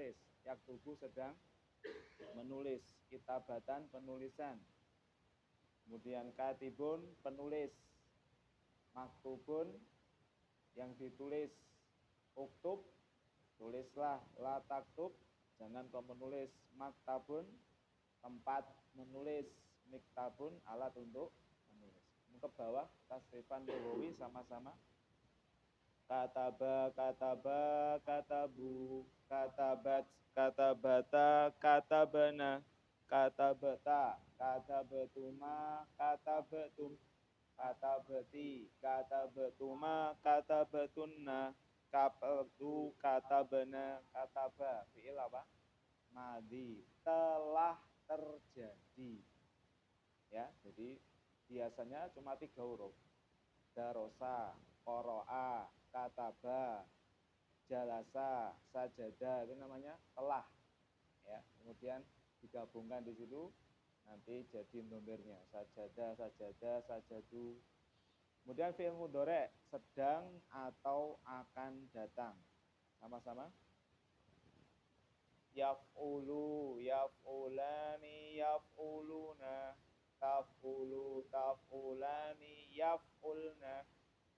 menulis. Yaktubu sedang menulis. Kitabatan penulisan. Kemudian katibun penulis. Maktubun yang ditulis. Uktub tulislah. La taktub jangan kau menulis. Maktabun tempat menulis. Miktabun alat untuk menulis. Ke bawah tasrifan lughawi sama-sama. Kataba, kataba, katabu, katabat, katabata, katabana, katabata, katabatuma, katabatum, katabati, katabatuma, katabatunna, kapatu, katabana, kataba. Fi'il apa? Madhi, telah terjadi. Ya, jadi biasanya cuma 3 huruf. Darosa, qoro'a, kataba, jalasa, sajada, itu namanya telah. Ya, kemudian digabungkan di situ nanti jadi domirnya. Sajada, sajada, sajadu. Kemudian fi'il mudhari' sedang atau akan datang. Sama-sama. Yaf'ulu, yaf'ulani, yaf'uluna. Taf'ulu, taf'ulani, yaf'ulna.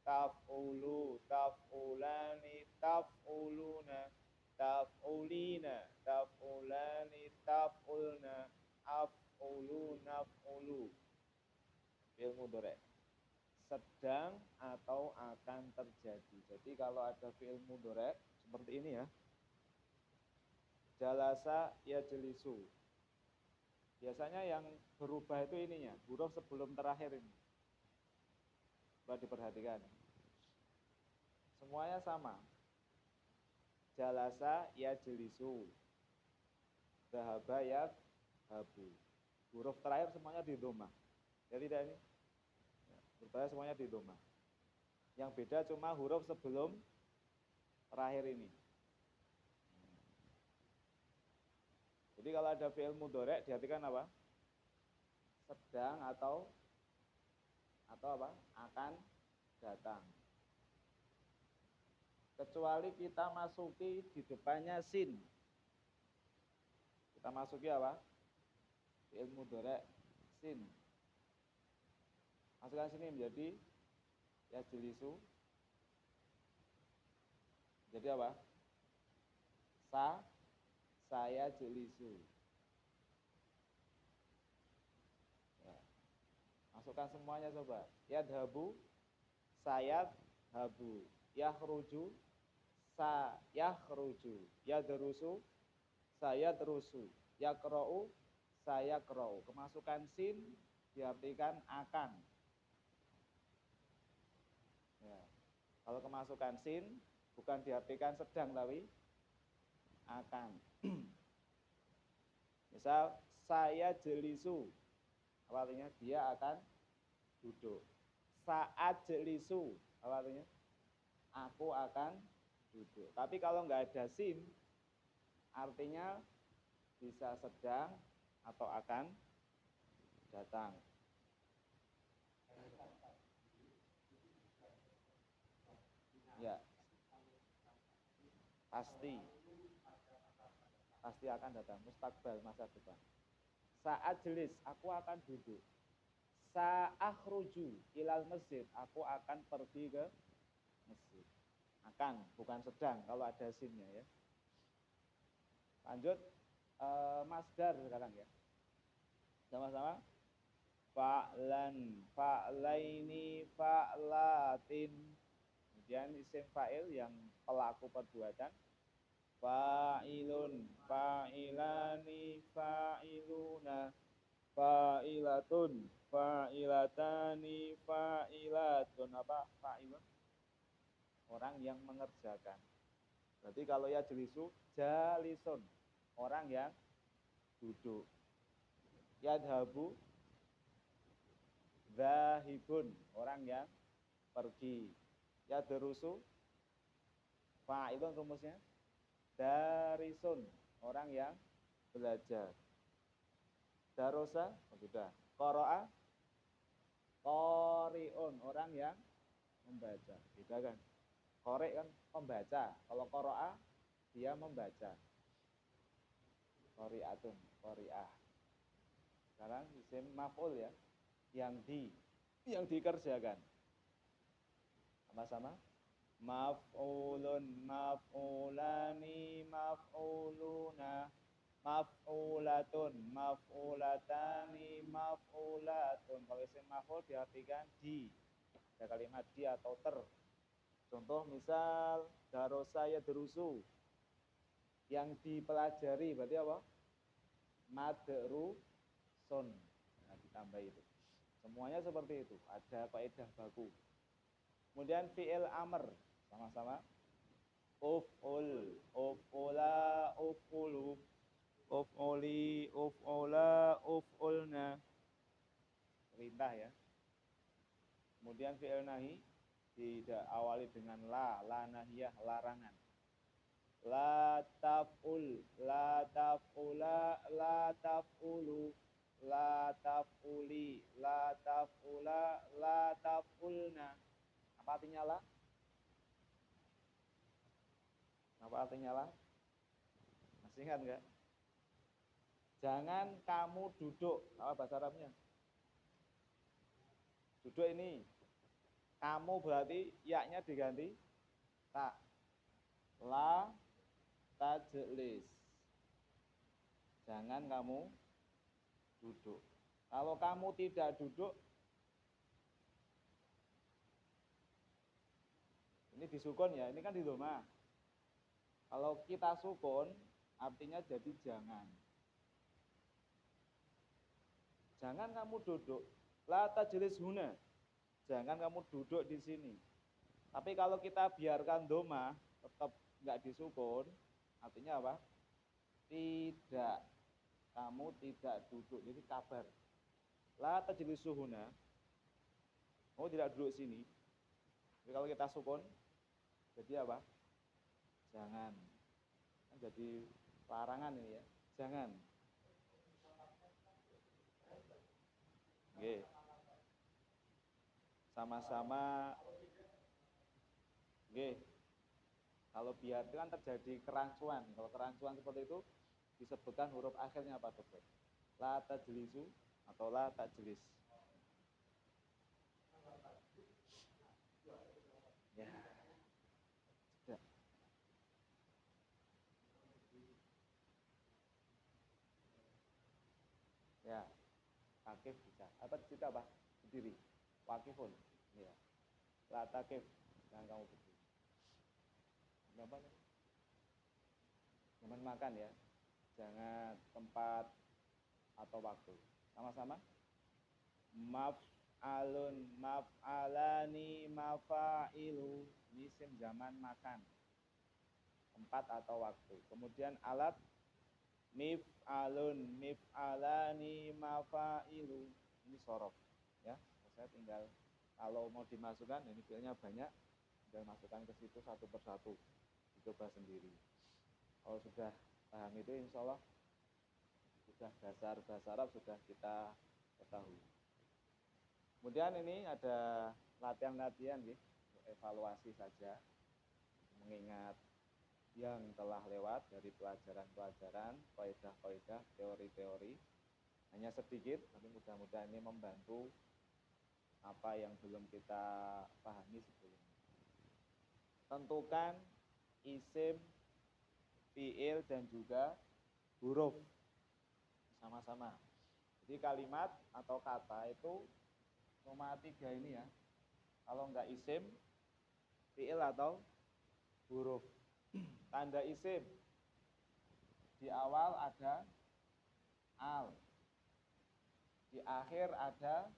Taf'ulu, taf'ulani, taf'uluna. Taf'ulina, taf'ulani, taf'ulna. Af'ulu, naf'ulu. Fi'il mudhari' sedang atau akan terjadi. Jadi kalau ada fi'il mudhari' seperti ini ya. Jalasa yajlisu. Biasanya yang berubah itu ininya, huruf sebelum terakhir ini. Coba diperhatikan. Semuanya sama. Jalasa yajlisu. Dhahaba yadhabu. Huruf terakhir semuanya di dhamma. Ya tidak ini? Huruf terakhir semuanya di dhamma. Yang beda cuma huruf sebelum terakhir ini. Jadi kalau ada fi'il mudhari' diartikan apa? Sedang atau apa? Akan datang. Kecuali kita masuki di depannya sin. Kita masuki apa? Fi'il mudhari' sin. Masukkan sini menjadi yajlisu. Jadi apa? Saya jelisu. Ya. Masukkan semuanya coba. Yadhabu, sayad habu. Yakhruju, yakhruju. Yadrusu, saya terusu. Yakra'u, saya kra'u. Kemasukan sin diartikan akan. Ya. Kalau kemasukan sin bukan diartikan sedang tapi akan. Misal saya jelisu, apa artinya? Dia akan duduk. Saat jelisu, apa artinya? Aku akan duduk. Tapi kalau nggak ada sin, artinya bisa sedang atau akan datang. Ya, pasti akan datang. Mustakbal, masa depan. Saat jelis, aku akan duduk. Sa'akhruju ilal masjid, aku akan pergi ke masjid. Akan, bukan sedang kalau ada sinnya ya. Lanjut masdar sekarang ya. Sama-sama. Fa'lan, fa'laini, fa'latin. Kemudian isim fa'il yang pelaku perbuatan. Fa'ilun, fa'ilani, fa'iluna, fa'ilatun, fa'ilatani, fa'ilatun. Apa fa'ilun? Orang yang mengerjakan. Berarti kalau ya jelisu, jalisun. Orang yang duduk. Yadhabu, zahibun. Orang yang pergi. Yadrusu, fa'ilun rumusnya. Darisun, orang yang belajar. Darosa, sudah. Qara'a, qari'un, orang yang membaca. Beda kan? Qari' kan pembaca. Kalau qara'a, dia membaca. qari'atun, qari'ah. Sekarang isim maf'ul ya, yang dikerjakan. Sama-sama. Maf'ulun, maf'ulani, maf'uluna, maf'ulatun, maf'ulatani, maf'ulatun. Kalau isim maf'ul diartikan di. Ada kalimat di atau ter. Contoh misal darosa yadrusu. Yang dipelajari berarti apa? Madrusun. Nah, ditambah itu. Semuanya seperti itu. Ada kaidah baku. Kemudian fi'il amr. Sama-sama. Uf'ul, uf'ula, uf'ulu, uf'uli, uf'ula, uf'ulna. Perintah ya. Kemudian fi'il nahi tidak awali dengan la nahiyah, larangan. La taf'ul, la taf'ula, la taf'ulu, la taf'uli, la taf'ula, la taf'ulna. Apa artinya la? Apa artinya la? Masih ingat enggak? Jangan kamu duduk. Apa bahasa Arabnya? Duduk ini. Kamu berarti ya-nya diganti ta. La tajlis. Jangan kamu duduk. Kalau kamu tidak duduk, ini disukun ya, ini kan di doma. Kalau kita sukun, artinya jadi jangan. Jangan kamu duduk. La tajlis huna. Jangan kamu duduk di sini. Tapi kalau kita biarkan doma, tetap nggak disukun, artinya apa? Tidak. Kamu tidak duduk. Jadi kabar. La tajlis huna. Kamu tidak duduk sini. Jadi kalau kita sukun, jadi apa? Jangan. Kan jadi larangan ini ya. Jangan. Oke. Sama-sama. Oke. Kalau biar itu kan terjadi kerancuan. Kalau kerancuan seperti itu disebutkan huruf akhirnya apa dokter? La tajlisu atau la tajlis. Ya. Sudah. Ya. Takif bisa. Apa tidak apa? Berdiri. Wakifun. Ya. La takif. Jangan kamu berdiri. Apa nih? Jangan makan ya. Jangan tempat atau waktu. Sama-sama. Maf'alun, maf'alani, mafa'ilu. Ini isim zaman makan. Tempat atau waktu. Kemudian alat mif'alun, mif'alani, mafa'ilu. Ini sorof. Ya, saya tinggal kalau mau dimasukkan, ini filenya banyak, tinggal masukkan ke situ satu persatu. Dicoba sendiri. Kalau sudah paham itu, insya Allah sudah dasar bahasa Arab sudah kita ketahui. Kemudian ini ada latihan-latihan ya, evaluasi saja, mengingat yang telah lewat dari pelajaran-pelajaran, kaidah-kaidah, teori-teori. Hanya sedikit, tapi mudah-mudahan ini membantu apa yang belum kita pahami sebelumnya. Tentukan isim, fiil, dan juga huruf sama-sama. Jadi kalimat atau kata itu cuma 3 ini ya. Kalau enggak isim, fiil atau huruf. Tanda isim di awal ada al, di akhir ada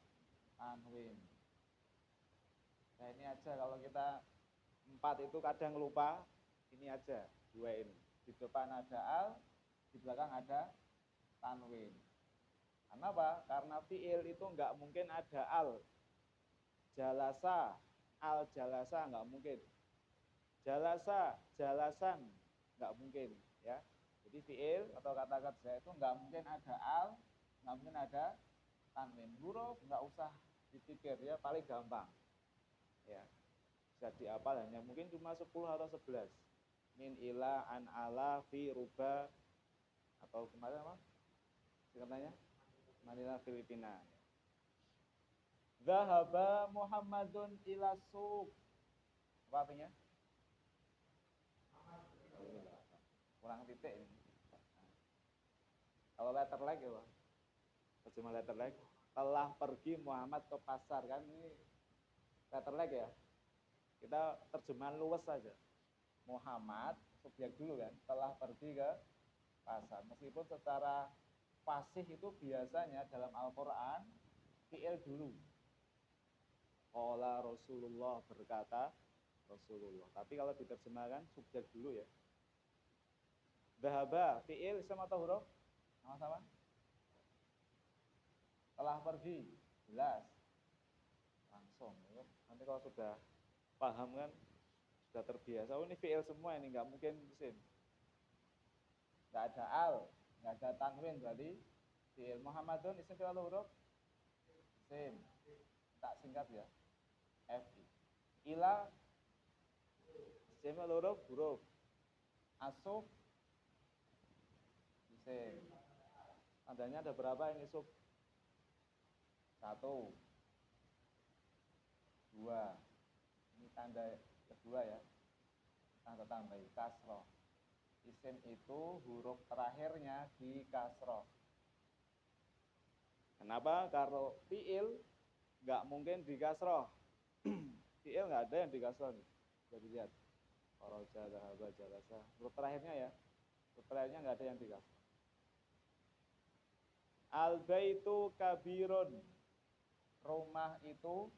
tanwin. Nah ini aja kalau kita 4 itu kadang lupa, ini aja 2 ini. Di depan ada al, di belakang ada tanwin. Kenapa? Karena fiil itu enggak mungkin ada al. Jalasa, al jalasa enggak mungkin. Jalasa, jalasan enggak mungkin, ya. Jadi fiil atau kata kerja itu enggak mungkin ada al, enggak mungkin ada tanwin. Huruf enggak usah dipikir ya, paling gampang. Ya. Bisa dihafal hanya mungkin cuma 10 atau 11. Min ila an ala fi ruba Atau kemarin apa? Singkatannya? Manila, Filipina. Zahaba Muhammadun ila suq. Apa artinya? Kurang titik ini. Kalau letter lag ya, Pak. Terjemah letter lag. Telah pergi Muhammad ke pasar, kan ini letter lag ya. Kita terjemahan luwes saja. Muhammad subjek dulu kan, telah pergi ke pasar. Meskipun secara fasih itu biasanya dalam Al-Qur'an fi'il dulu. Qala Rasulullah, berkata Rasulullah. Tapi kalau diterjemahkan subjek dulu ya. Dhahaba fi'il sama atau huruf? Sama-sama. Telah pergi, jelas. Langsung. Nanti kalau sudah paham kan, sudah terbiasa. Oh ini fi'il semua ini, nggak mungkin isim. Nggak ada al, nggak ada tanwin, berarti fi'il. Muhammadun isim fi'il atau huruf? Isim. Tak singkat ya. FI. Ila isim fi'il huruf? Asuk isim. Tandanya ada berapa ini sub? 1, 2. Ini tanda kedua ya. Tanda tambah kasroh. Isim itu huruf terakhirnya di kasroh. Kenapa? Kalau fi'il nggak mungkin di kasroh. Fi'il nggak ada yang di kasroh nih. Bisa dilihat. Kharaja, dhahaba, jalasa. Huruf terakhirnya ya. Huruf terakhirnya nggak ada yang di kasroh. Al-baitu kabirun. Rumah itu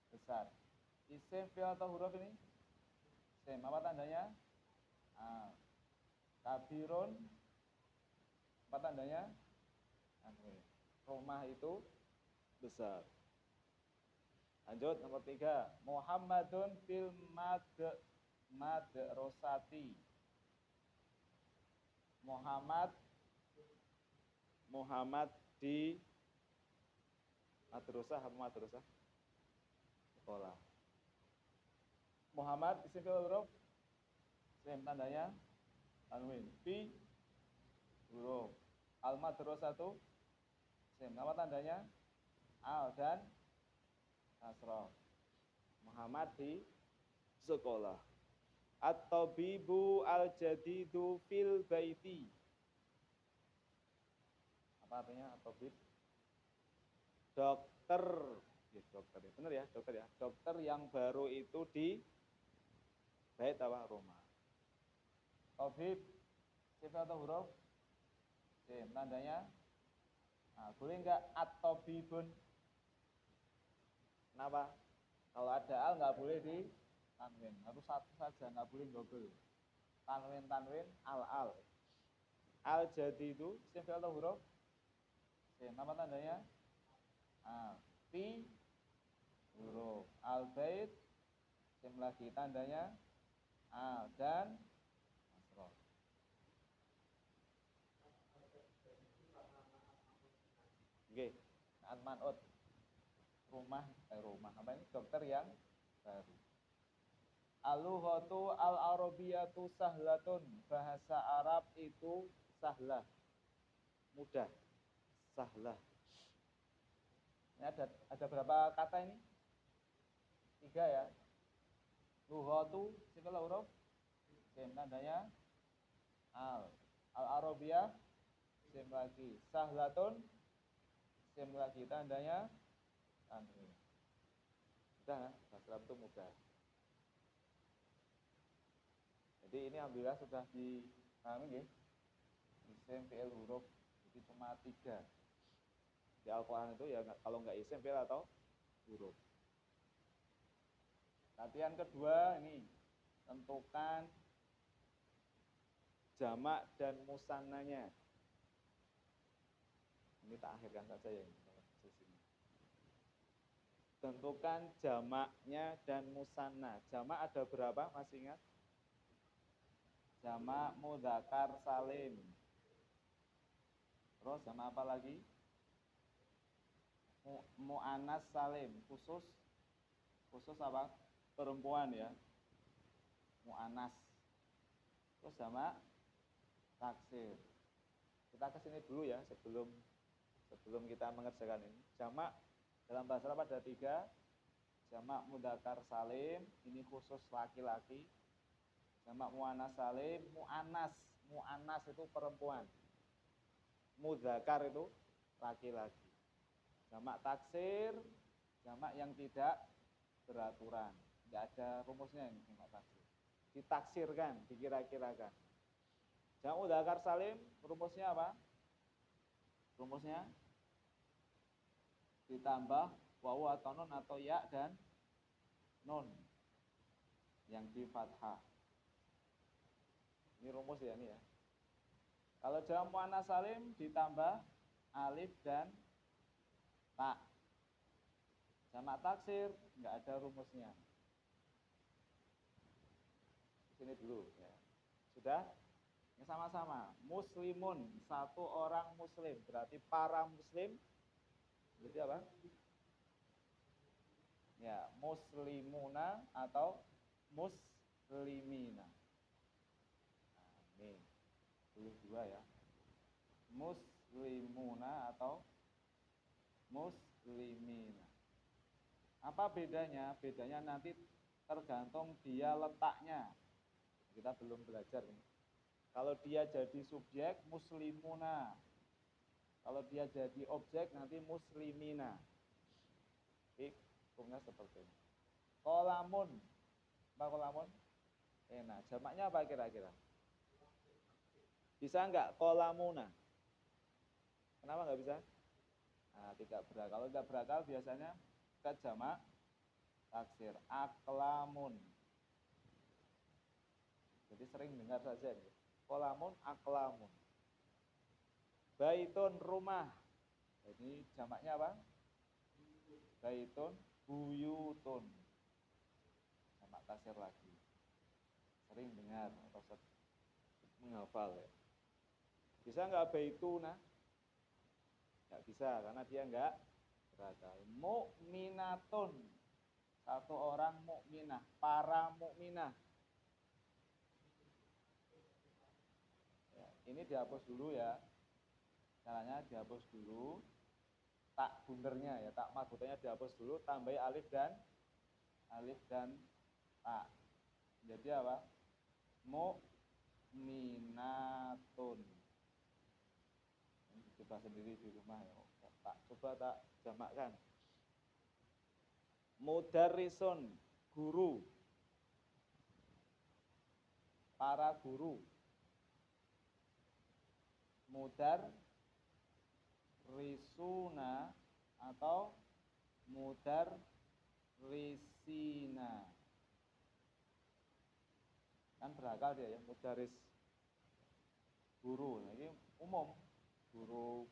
besar. Isim fi'il atau huruf ini? Isim. Apa tandanya? Kabirun. Apa tandanya? Rumah itu besar. Lanjut nomor 3. Muhammadun fil madrasati. Muhammad di madrasah apa madrasah? Sekolah. Muhammad isim fi'il huruf? Isim tandanya tanwin. Fi huruf. Al madrasatu isim. Apa tandanya? Al dan kasroh. Muhammad di sekolah. At-tabibu al-jadidu fil baiti. Apa artinya at-tabib? Dokter. Ya, dokter. Benar ya, dokter ya. Dokter yang baru itu di bait apa rumah. Tabib sifat atau huruf? Sim. Tandanya boleh enggak at-tabibun? Kenapa? Kalau ada al nggak boleh di tanwin, harus satu saja, nggak boleh double. Tanwin al. Al jadi itu isim fi'il atau huruf? Isim. Apa tandanya? Fi huruf. Al bait isim lagi, tandanya al dan kasroh. Oke. Al-man'ut. Rumah apa ini? Dokter yang baru. Al-lughatu al-arabiyatu sahlatun. Bahasa Arab itu sahlah. Mudah. Sahlah. Ini ada berapa kata ini? 3 ya. Lughatu sifat huruf? Sim. Tandanya al. Al-arabiyah sim lagi. Sahlatun sim lagi. Tandanya tanwin. Mudah, bahasa Arab itu mudah. Jadi ini alhamdulillah sudah dipahami ya. Isim, fi'il, huruf. Jadi cuma 3. Di Al-Quran itu ya kalau nggak isim, fi'il atau huruf. Latihan kedua ini tentukan jamak dan musannanya. Ini tak akhirkan saja ya. Tentukan jamaknya dan musanna. Jamak ada berapa? Masih ingat? Jamak mudzakkar salim. Terus jamak apa lagi? Mu'annas salim. Khusus apa? Perempuan ya. Mu'annas. Terus jamak taksir. Kita ke sini dulu ya sebelum kita mengerjakan ini. Jamak dalam bahasa Arab ada 3. Jamak mudzakkar salim, ini khusus laki-laki. Jamak muannas salim, muannas itu perempuan. Mudzakkar itu laki-laki. Jamak taksir, jamak yang tidak beraturan. Tidak ada rumusnya ini jamak taksir. Ditaksirkan, dikira-kirakan. Jamak mudzakkar salim, rumusnya apa? Rumusnya ditambah wawu atau nun atau ya dan nun yang di fathah. Ini rumus ya ini ya. Kalau jamak muannas salim ditambah alif dan ta. Jamak taksir enggak ada rumusnya. Sini dulu ya. Sudah? Ini sama-sama. Muslimun, satu orang muslim. Berarti para muslim. Jadi apa? Ya, muslimuna atau muslimina. Nah, ini tulis 2 ya. Muslimuna atau muslimina. Apa bedanya? Bedanya nanti tergantung dia letaknya. Kita belum belajar ini. Kalau dia jadi subjek, muslimuna. Kalau dia jadi objek, nanti muslimina. Hukumnya seperti ini. Kolamun. Apa kolamun? Nah, jamaknya apa kira-kira? Bisa enggak kolamuna? Kenapa enggak bisa? Nah, tidak berakal. Kalau tidak berakal biasanya ke jamak taksir. Aklamun. Jadi sering dengar saja nih. Kolamun, aklamun. Baitun, rumah. Jadi jamaknya apa? Baitun, buyutun. Jamak taksir lagi. Sering dengar atau menghafal ya. Bisa enggak baituna? Enggak bisa karena dia enggak berakal. Mukminatun. Satu orang mukminah, para mukminah. Ya, ini dihapus dulu ya. Caranya dihapus dulu. Tak bundernya ya, tak marbutannya dihapus dulu, tambahi alif dan tak. Jadi apa? Mukminatun. Ini coba sendiri di rumah ya. Tak coba tak jamakkan. Mudarrisun, guru. Para guru. Mudarrisuna atau mudarrisina. Kan berakal dia ya, mudarris guru. Nah, ini umum, guru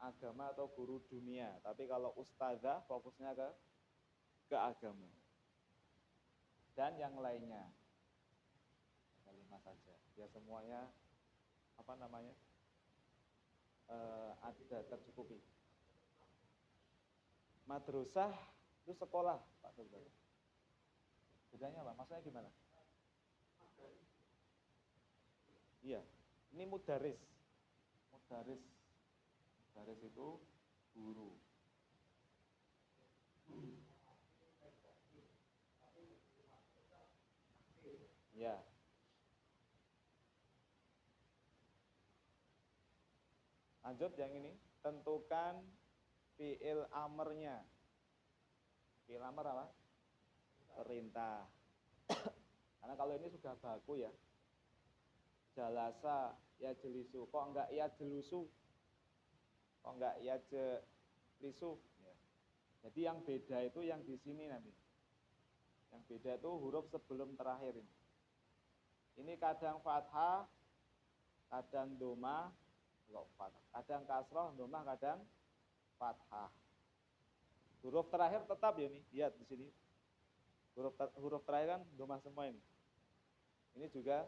agama atau guru dunia. Tapi kalau ustazah fokusnya ke agama. Dan yang lainnya. Kalimat saja. Ya semuanya apa namanya? Ada tercukupi. Madrasah itu sekolah, Pak Saudara. Bedanya apa? Maksudnya gimana? Iya, ini mudaris. Mudaris itu guru. Ya. Lanjut yang ini, tentukan fi'il amarnya. Fi'il amar apa? Perintah. Karena kalau ini sudah baku ya. Jalasa ya jelisu. Kok enggak ya jelusu? Kok enggak ya jelisu? Ya. Jadi yang beda itu yang di sini nanti. Yang beda itu huruf sebelum terakhir ini. Ini kadang fathah, kadang doma, kadang kasroh, domah, kadang fathah. Huruf terakhir tetap ya nih, lihat di sini. Huruf terakhir kan domah semua ini. Ini juga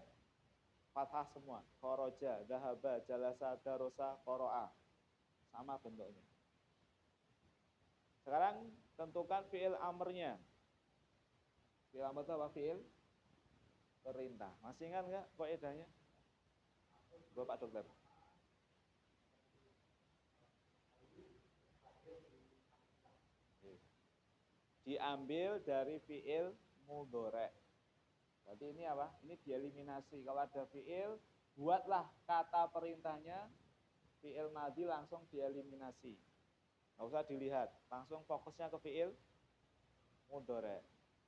fathah semua. Khoroja, dahaba, jalasa, darosa, qoro'a. Sama bentuknya. Sekarang tentukan fi'il amrnya. Fi'il amr itu apa? Fi'il perintah. Masih ingat nggak kaidahnya? Bapak dokter. diambil dari fiil mudhari. Berarti ini apa? Ini dieliminasi. Kalau ada fiil, buatlah kata perintahnya fiil madhi langsung dieliminasi. Nggak usah dilihat, langsung fokusnya ke fiil mudhari.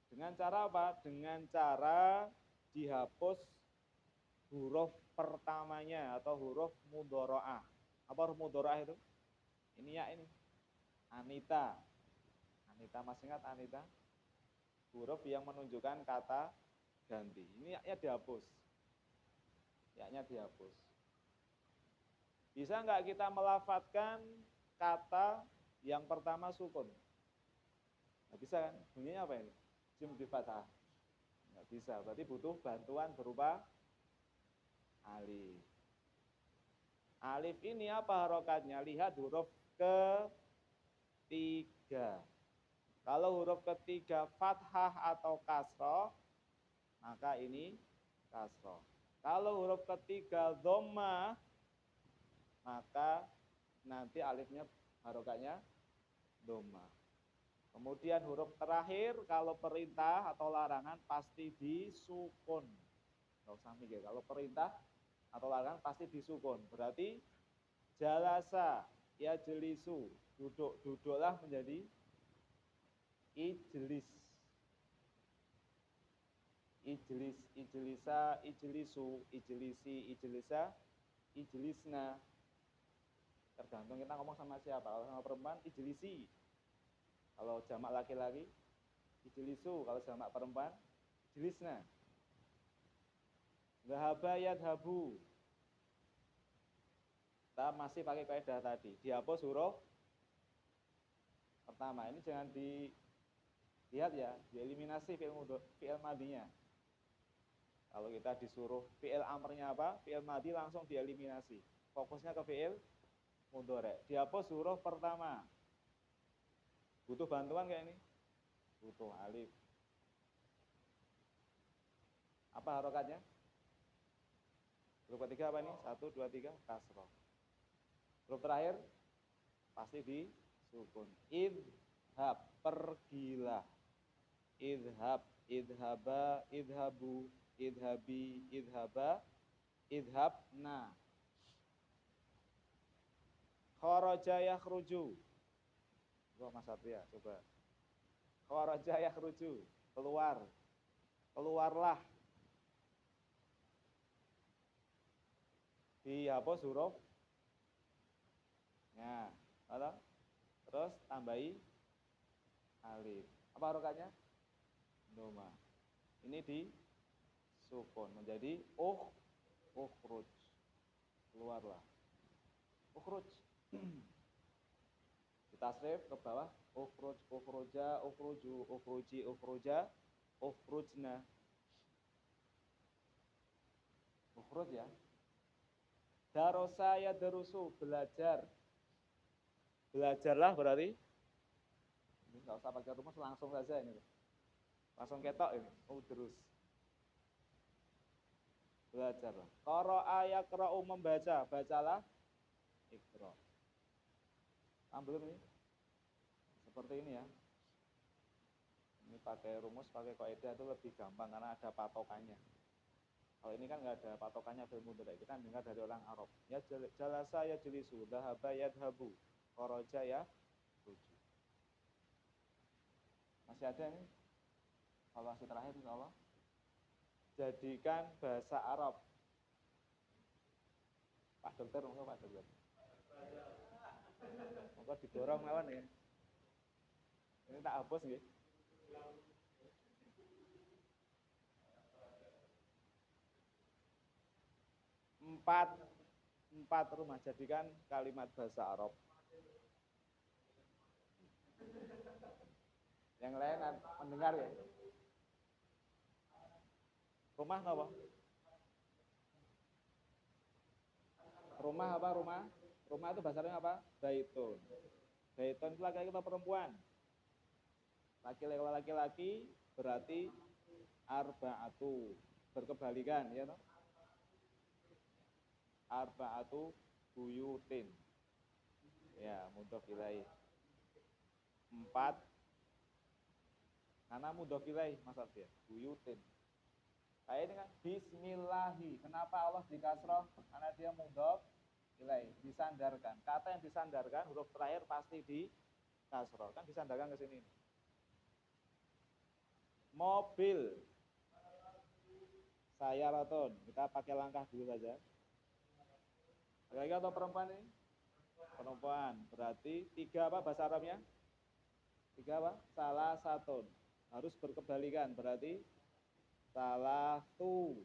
Dengan cara apa? Dengan cara dihapus huruf pertamanya atau huruf mudharaah. Apa huruf mudharaah itu? Ini ya ini. Anita. Anita, masih ingat Anita? Huruf yang menunjukkan kata ganti. Ini ya-nya dihapus. Ya-nya dihapus. Bisa nggak kita melafatkan kata yang pertama sukun? Nggak bisa kan? Bunyinya apa ini? Jim di fathah. Nggak bisa. Berarti butuh bantuan berupa alif. Alif ini apa harokatnya? Lihat huruf ketiga. Kalau huruf ketiga fathah atau kasroh, maka ini kasroh. Kalau huruf ketiga dhammah, maka nanti alifnya harokatnya dhammah. Kemudian huruf terakhir kalau perintah atau larangan pasti disukun. Nggak usah mikir, kalau perintah atau larangan pasti disukun. Berarti jalasa, yajlisu, duduklah menjadi ijlis. Ijlis, ijlisa, ijlisu, ijlisi, ijlisa, ijlisna. Tergantung kita ngomong sama siapa. Kalau sama perempuan, ijlisi. Kalau jamak laki-laki, ijlisu. Kalau jamak perempuan, ijlisna. Dhahaba yadhabu. Kita masih pakai kaidah tadi. Dihapus huruf pertama. Ini jangan dilihat ya, dieliminasi fi'il madinya. Kalau kita disuruh fi'il amrnya apa? Fi'il madi langsung dieliminasi. Fokusnya ke fi'il mudhari. Dihapus huruf pertama. Butuh bantuan kayak ini? Butuh alif. Apa harokatnya? Huruf ketiga apa ini? 1, 2, 3, kasroh. Huruf terakhir pasti disukun. Idhab, pergilah. Idhab, idhaba, idhabu, idhabi, idhaba, idhabna. Kharaja yakhruju. Coba Mas Satria, coba. Kharaja yakhruju, keluar. Keluarlah. Dihapus huruf. Ya, terus tambahi alif. Apa harokatnya? Doma. Ini disukun menjadi ukhruj. Keluarlah. Ukhruj. Ditasrif ke bawah. Ukhruj, ukhruja, ukhruju, ukhruji, ukhruja, ukhrujna. Ukhruj ya. Darosa yadrusu, belajar. Belajarlah berarti ini nggak usah pakai rumus, langsung saja ini. Langsung ketok ini. Terus. Belajarlah. Qara'a yaqra'u, membaca, bacalah. Iqra. Belum ini? Seperti ini ya. Ini pakai rumus, pakai kaidah itu lebih gampang karena ada patokannya. Kalau ini kan nggak ada patokannya fil mudhari. Kita dengar dari orang Arab. Ya jalasa ya jelisu, dhahaba yadhabu, kharaja ya ruju. Masih ada ini? Evaluasi terakhir insyaallah. Jadikan bahasa Arab. Pak Dokter, monggo Pak Dokter. Monggo didorong mawon ya. Ini tak hapus nggih. Empat rumah, jadikan kalimat bahasa Arab. Yang lain mendengar ya. Rumah apa? Rumah apa? Rumah? Rumah itu bahasa Arabnya apa? Baitun. Baitun itu laki-laki atau perempuan? Laki-laki berarti arba'atu. Berkebalikan ya toh? Arba'atu buyutin. Ya, mudhof ilaih. 4 Karena mudhof ilaih Mas Ardia, buyutin. Kayak ini kan bismillahi. Kenapa Allah dikasroh? Karena dia mudhof ilaih, disandarkan. Kata yang disandarkan huruf terakhir pasti di kasroh. Kan disandarkan ke sini. Mobil. Sayaratun. Kita pakai langkah dulu saja. Laki-laki atau perempuan ini? Perempuan. Berarti 3 apa bahasa Arabnya? 3 apa? Salah satu. Harus berkebalikan. Berarti salah tu.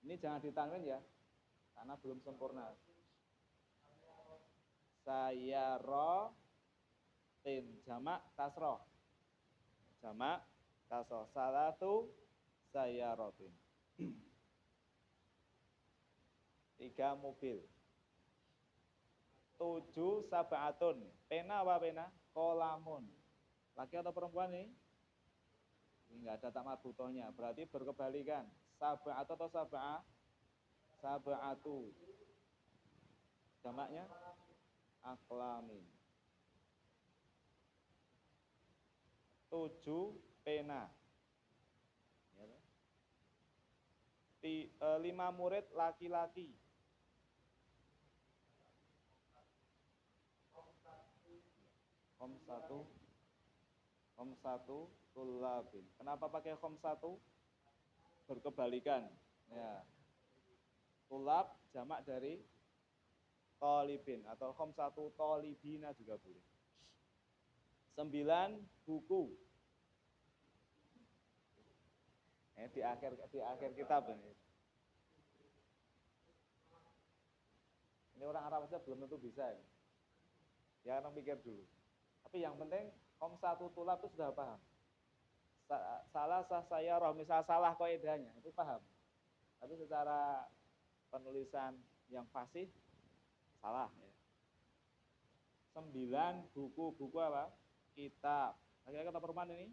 Ini jangan ditanwin ya, karena belum sempurna. Sayarotin. Jamak kasroh. Jamak kasroh. Salah tu sayarotin. 3 mobil. 7 sab'atun. Pena apa pena? Kolamun. Laki atau perempuan nih? Ini enggak ada tamat butohnya. Berarti berkebalikan. Sab'atu atau sab'a? Sab'atu. Jamaknya? Aklamin. 7 pena. 5 murid laki-laki. Khomsatu tulabin. Kenapa pakai khomsatu? Berkebalikan. Ya. Tulab jamak dari tolibin atau khomsatu tolibina juga boleh. 9 buku. Di akhir kitab ini. Ini orang Arab saja belum tentu bisa ya. Ya orang pikir dulu. Tapi yang penting khomsatu tulab itu sudah paham. Salah saya roh, misal salah kaidahnya itu paham. Tapi secara penulisan yang fasih salah ya. 9 buku apa? Kitab. Laki-laki atau perempuan ini?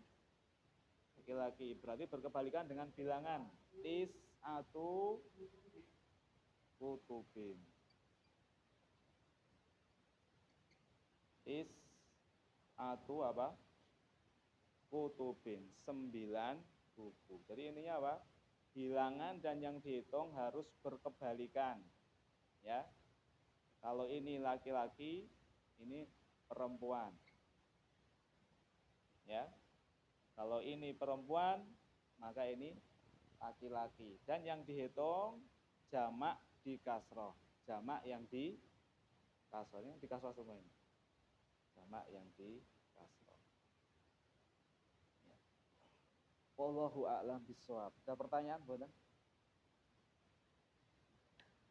Laki-laki. Berarti berkebalikan dengan bilangan tis'atu kutubin. Tis'atu apa? Kutubin. 9 buku. Jadi ininya apa? Bilangan dan yang dihitung harus berkebalikan. Ya. Kalau ini laki-laki, ini perempuan. Ya. Kalau ini perempuan, maka ini laki-laki. Dan yang dihitung jamak di kasroh. Jamak yang di kasroh. Ini di kasroh semua ini. Jamak yang di kasroh. Ya. Wallahu a'lam bishawab. Ada pertanyaan, Bunda?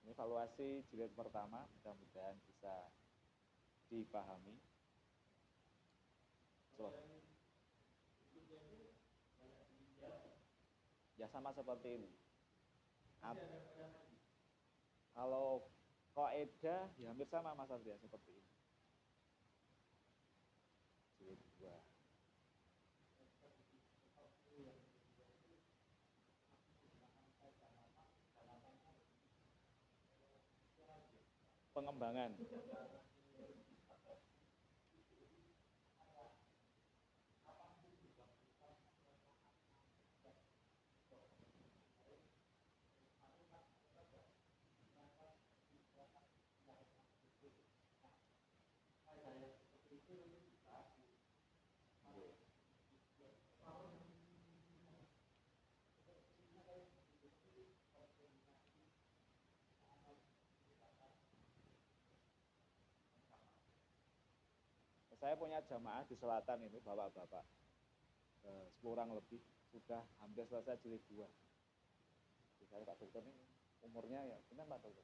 Ini evaluasi jilid pertama, mudah-mudahan bisa dipahami. So. Ya sama seperti ini. Kalau kaidah ya hampir sama Mas Ardia seperti ini. Jilid 2. Pengembangan. Saya punya jamaah di selatan ini, bapak-bapak 10 orang lebih, sudah hampir selesai jilid 2. Saya Pak Dokter ini umurnya ya, benar Pak Dokter?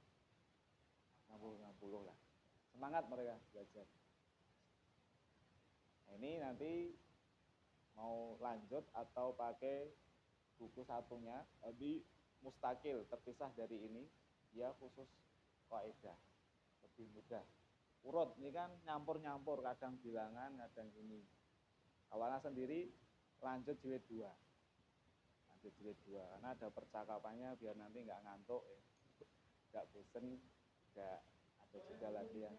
60 lah. Semangat mereka belajar. Nah, ini nanti mau lanjut atau pakai buku satunya, lebih mustakil, terpisah dari ini, dia khusus kaidah, lebih mudah. Urut, ini kan nyampur-nyampur, kadang bilangan, kadang ini. Awalnya sendiri, lanjut jilid 2. Lanjut jilid 2, karena ada percakapannya biar nanti nggak ngantuk, ya. Nggak bosen, nggak ada juga lagi yang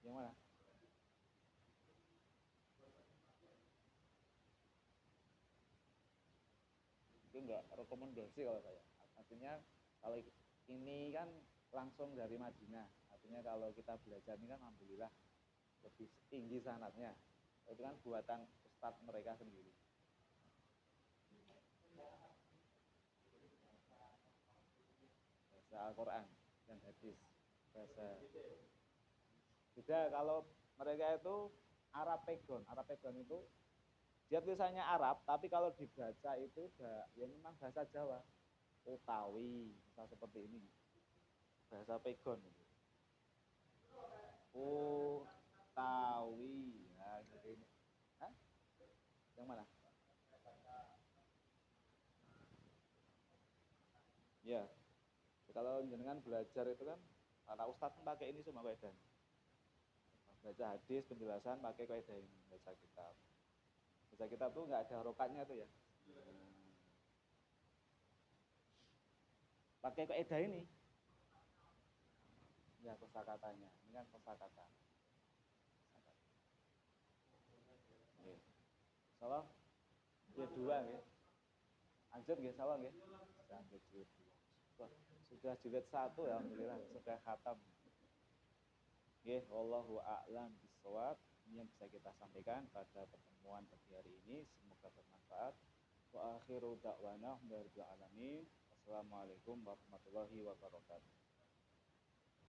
mana? enggak rekomendasi kalau saya. Artinya kalau ini kan langsung dari Madinah, artinya kalau kita belajar ini kan alhamdulillah lebih tinggi sanatnya. Itu kan buatan ustadz mereka sendiri. Bahasa Al-Quran dan hadis. Bahasa beda kalau mereka itu Arapegon. Arapegon itu dia tulisannya Arab, tapi kalau dibaca itu ya memang bahasa Jawa. Utawi, misal seperti ini. Bahasa Pegon. Utawi, ya seperti ini. Hah? Yang mana? Ya, kalau jenengan belajar itu kan para ustadz pakai ini semua kaidah. Baca hadis penjelasan pakai kaidah ini, baca kitab. Baca kitab tuh nggak ada rokatnya tuh ya. Pakai kaidah ini. Ya kosakatanya. Ini kan kosakata. Nggih. Salah ya dua nggih. Lanjut nggih salah nggih. Lanjut jilid 2. Sudah jilid 1 ya alhamdulillah sudah khatam. Nggih, wallahu a'lam bishawab. Ini yang bisa kita sampaikan pada pertemuan pagi hari ini. Semoga bermanfaat. Wa akhiru da'wana alhamdulillahirabbil alamin. Wassalamualaikum warahmatullahi wabarakatuh.